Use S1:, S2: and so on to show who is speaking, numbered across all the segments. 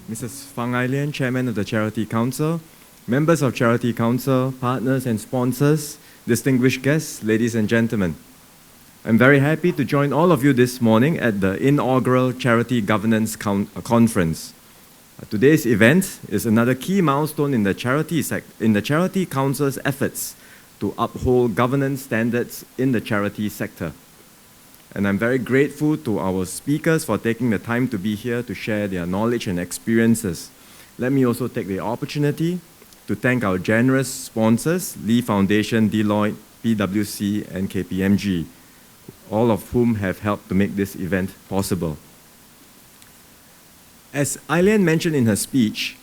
S1: Mrs. Fang Ailian, Chairman of the Charity Council, members of Charity Council, partners and sponsors, distinguished guests, ladies and gentlemen. I'm very happy to join all of you this morning at the inaugural Charity Governance Conference. Today's event is another key milestone in the Charity Council's efforts to uphold governance standards in the charity sector. And I'm very grateful to our speakers for taking the time to be here to share their knowledge and experiences. Let me also take the opportunity to thank our generous sponsors, Lee Foundation, Deloitte, PwC, and KPMG, all of whom have helped to make this event possible. As Ailian mentioned in her speech,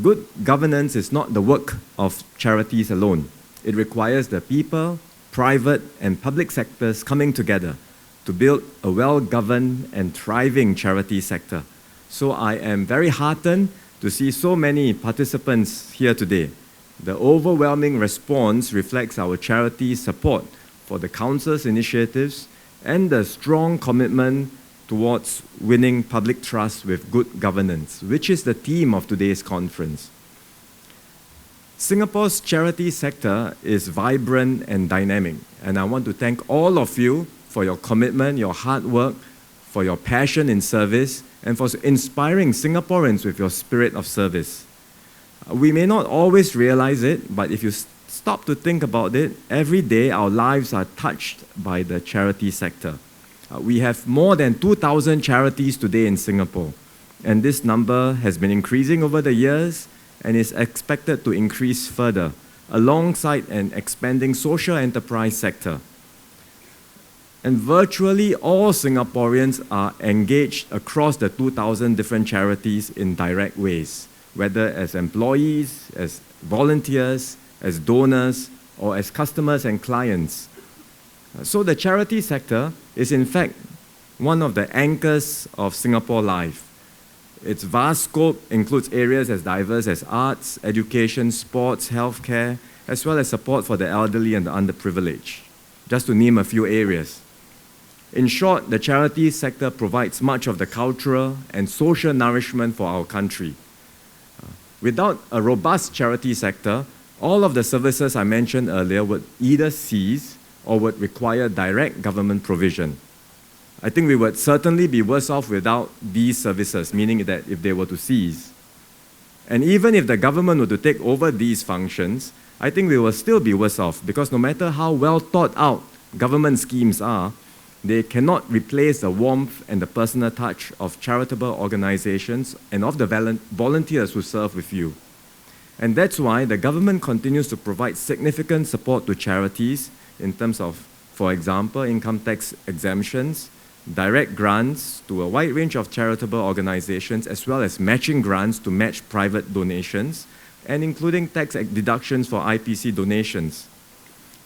S1: good governance is not the work of charities alone. It requires the people, private and public sectors coming together to build a well-governed and thriving charity sector. So I am very heartened to see so many participants here today. The overwhelming response reflects our charity's support for the Council's initiatives and the strong commitment towards winning public trust with good governance, which is the theme of today's conference. Singapore's charity sector is vibrant and dynamic, and I want to thank all of you for your commitment, your hard work, for your passion in service, and for inspiring Singaporeans with your spirit of service. We may not always realize it, but if you stop to think about it, every day our lives are touched by the charity sector. We have more than 2,000 charities today in Singapore, and this number has been increasing over the years and is expected to increase further, alongside an expanding social enterprise sector. And virtually all Singaporeans are engaged across the 2,000 different charities in direct ways, whether as employees, as volunteers, as donors, or as customers and clients. So the charity sector is in fact one of the anchors of Singapore life. Its vast scope includes areas as diverse as arts, education, sports, healthcare, as well as support for the elderly and the underprivileged, just to name a few areas. In short, the charity sector provides much of the cultural and social nourishment for our country. Without a robust charity sector, all of the services I mentioned earlier would either cease or would require direct government provision. I think we would certainly be worse off without these services, meaning that if they were to cease. And even if the government were to take over these functions, I think we will still be worse off, because no matter how well thought out government schemes are, they cannot replace the warmth and the personal touch of charitable organizations and of the volunteers who serve with you. And that's why the government continues to provide significant support to charities in terms of, for example, income tax exemptions, direct grants to a wide range of charitable organizations, as well as matching grants to match private donations, and including tax deductions for IPC donations.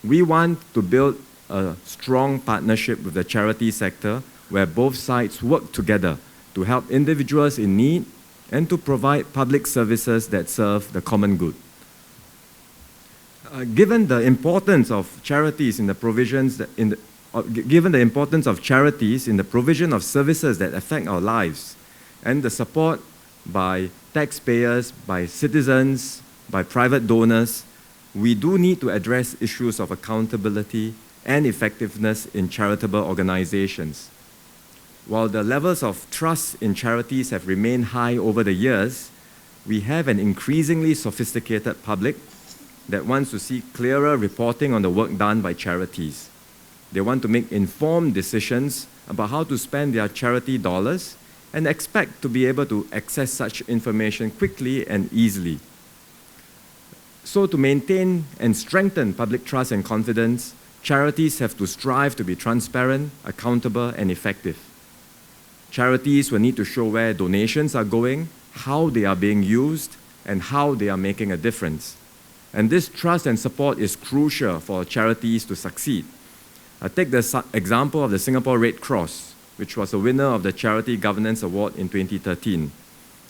S1: We want to build a strong partnership with the charity sector where both sides work together to help individuals in need and to provide public services that serve the common good. Given the importance of charities in the provision of services that affect our lives, and the support by taxpayers, by citizens, by private donors, we do need to address issues of accountability and effectiveness in charitable organizations. While the levels of trust in charities have remained high over the years, we have an increasingly sophisticated public that wants to see clearer reporting on the work done by charities. They want to make informed decisions about how to spend their charity dollars and expect to be able to access such information quickly and easily. So to maintain and strengthen public trust and confidence, charities have to strive to be transparent, accountable, and effective. Charities will need to show where donations are going, how they are being used, and how they are making a difference. And this trust and support is crucial for charities to succeed. Take the example of the Singapore Red Cross, which was a winner of the Charity Governance Award in 2013.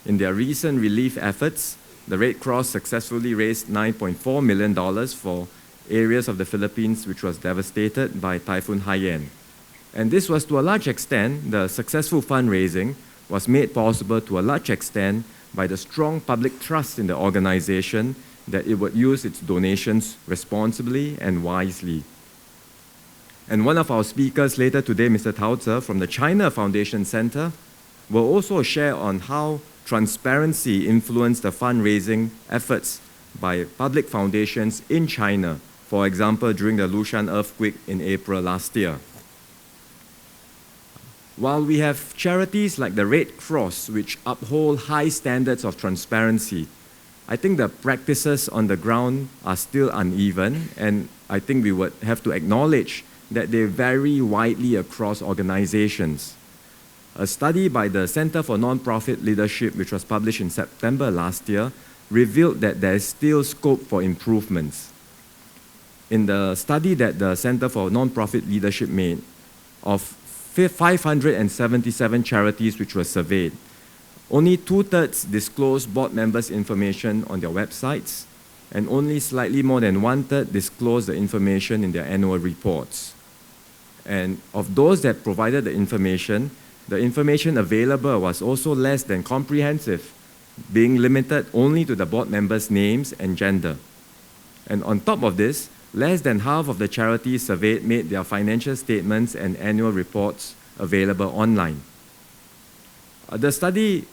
S1: In their recent relief efforts, the Red Cross successfully raised $9.4 million for areas of the Philippines which was devastated by Typhoon Haiyan. And this was, to a large extent, the successful fundraising was made possible to a large extent by the strong public trust in the organization that it would use its donations responsibly and wisely. And one of our speakers later today, Mr. Tao Tze from the China Foundation Center, will also share on how transparency influenced the fundraising efforts by public foundations in China, for example, during the Lushan earthquake in April last year. While we have charities like the Red Cross, which uphold high standards of transparency, I think the practices on the ground are still uneven, and I think we would have to acknowledge that they vary widely across organizations. A study by the Center for Nonprofit Leadership, which was published in September last year, revealed that there is still scope for improvements. In the study that the Center for Nonprofit Leadership made, of 577 charities which were surveyed, only 2/3 disclosed board members' information on their websites, and only slightly more than 1/3 disclosed the information in their annual reports. And of those that provided the information available was also less than comprehensive, being limited only to the board members' names and gender. And on top of this, less than half of the charities surveyed made their financial statements and annual reports available online. The study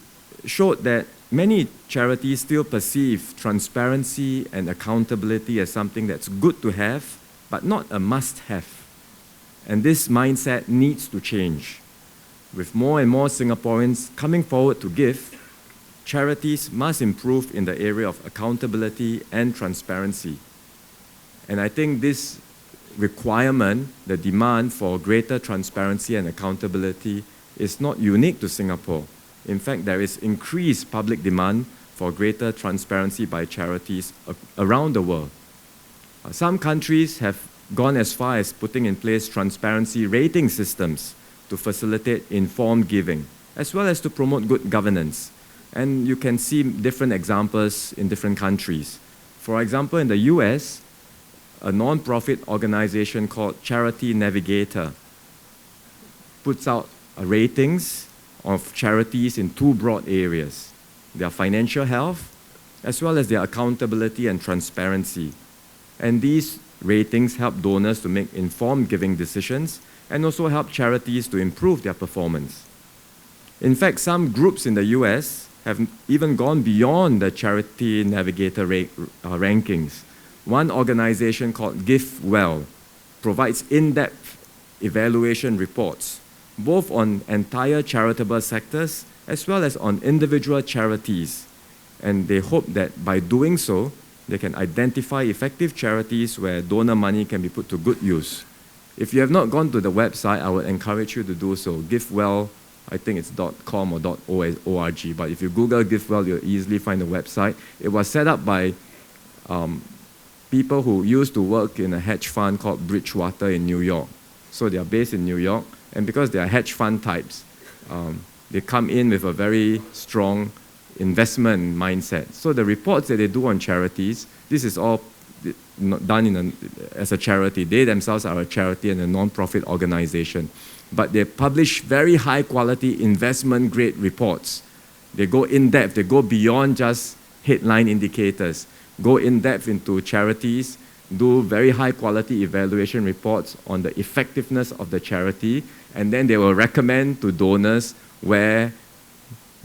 S1: showed that many charities still perceive transparency and accountability as something that's good to have, but not a must-have. And this mindset needs to change. With more and more Singaporeans coming forward to give, charities must improve in the area of accountability and transparency. And I think this requirement, the demand for greater transparency and accountability, is not unique to Singapore. In fact, there is increased public demand for greater transparency by charities around the world. Some countries have gone as far as putting in place transparency rating systems to facilitate informed giving, as well as to promote good governance. And you can see different examples in different countries. For example, in the US, a non-profit organization called Charity Navigator puts out ratings of charities in two broad areas: their financial health, as well as their accountability and transparency. And these ratings help donors to make informed giving decisions and also help charities to improve their performance. In fact, some groups in the US have even gone beyond the Charity Navigator rankings. One organization called Give Well provides in-depth evaluation reports, both on entire charitable sectors as well as on individual charities. And they hope that by doing so, they can identify effective charities where donor money can be put to good use. If you have not gone to the website, I would encourage you to do so. GiveWell, I think it's .com or .org, but if you Google GiveWell, you'll easily find the website. It was set up by people who used to work in a hedge fund called Bridgewater in New York. So they are based in New York, and because they are hedge fund types, they come in with a very strong investment mindset. So the reports that they do on charities, this is all done as a charity. They themselves are a charity and a non-profit organization. But they publish very high quality investment grade reports. They go in depth, they go beyond just headline indicators, go in depth into charities, do very high quality evaluation reports on the effectiveness of the charity, and then they will recommend to donors where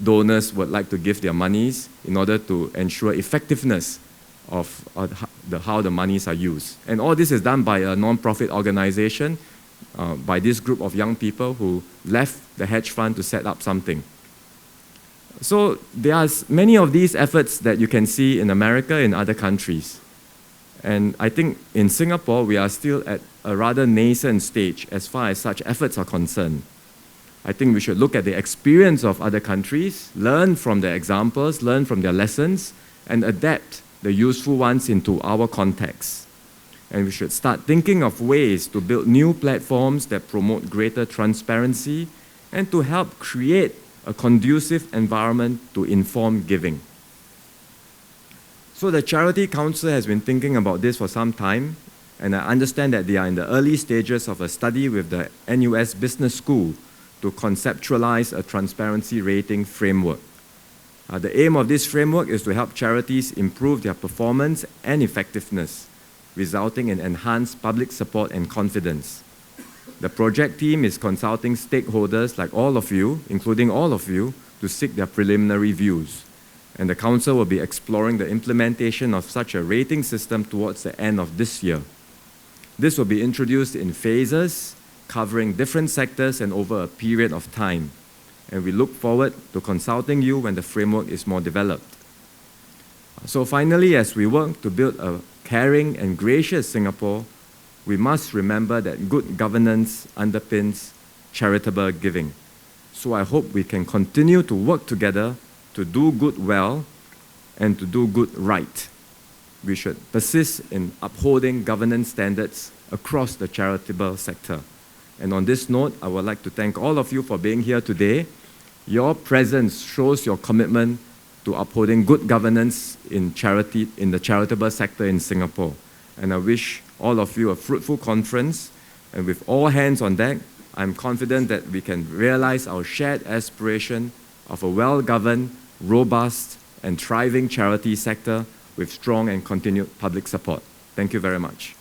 S1: donors would like to give their monies in order to ensure effectiveness of how the monies are used. And all this is done by a non-profit organization, by this group of young people who left the hedge fund to set up something. So there are many of these efforts that you can see in America and other countries. And I think in Singapore, we are still at a rather nascent stage as far as such efforts are concerned. I think we should look at the experience of other countries, learn from their examples, learn from their lessons, and adapt the useful ones into our context. And we should start thinking of ways to build new platforms that promote greater transparency and to help create a conducive environment to inform giving. So the Charity Council has been thinking about this for some time, and I understand that they are in the early stages of a study with the NUS Business School to conceptualize a transparency rating framework. The aim of this framework is to help charities improve their performance and effectiveness, resulting in enhanced public support and confidence. The project team is consulting stakeholders like all of you, including all of you, to seek their preliminary views. And the Council will be exploring the implementation of such a rating system towards the end of this year. This will be introduced in phases, covering different sectors and over a period of time. And we look forward to consulting you when the framework is more developed. So finally, as we work to build a caring and gracious Singapore, we must remember that good governance underpins charitable giving. So I hope we can continue to work together to do good well and to do good right. We should persist in upholding governance standards across the charitable sector. And on this note, I would like to thank all of you for being here today. Your presence shows your commitment to upholding good governance in the charitable sector in Singapore. And I wish all of you a fruitful conference. And with all hands on deck, I'm confident that we can realize our shared aspiration of a well-governed, robust, and thriving charity sector with strong and continued public support. Thank you very much.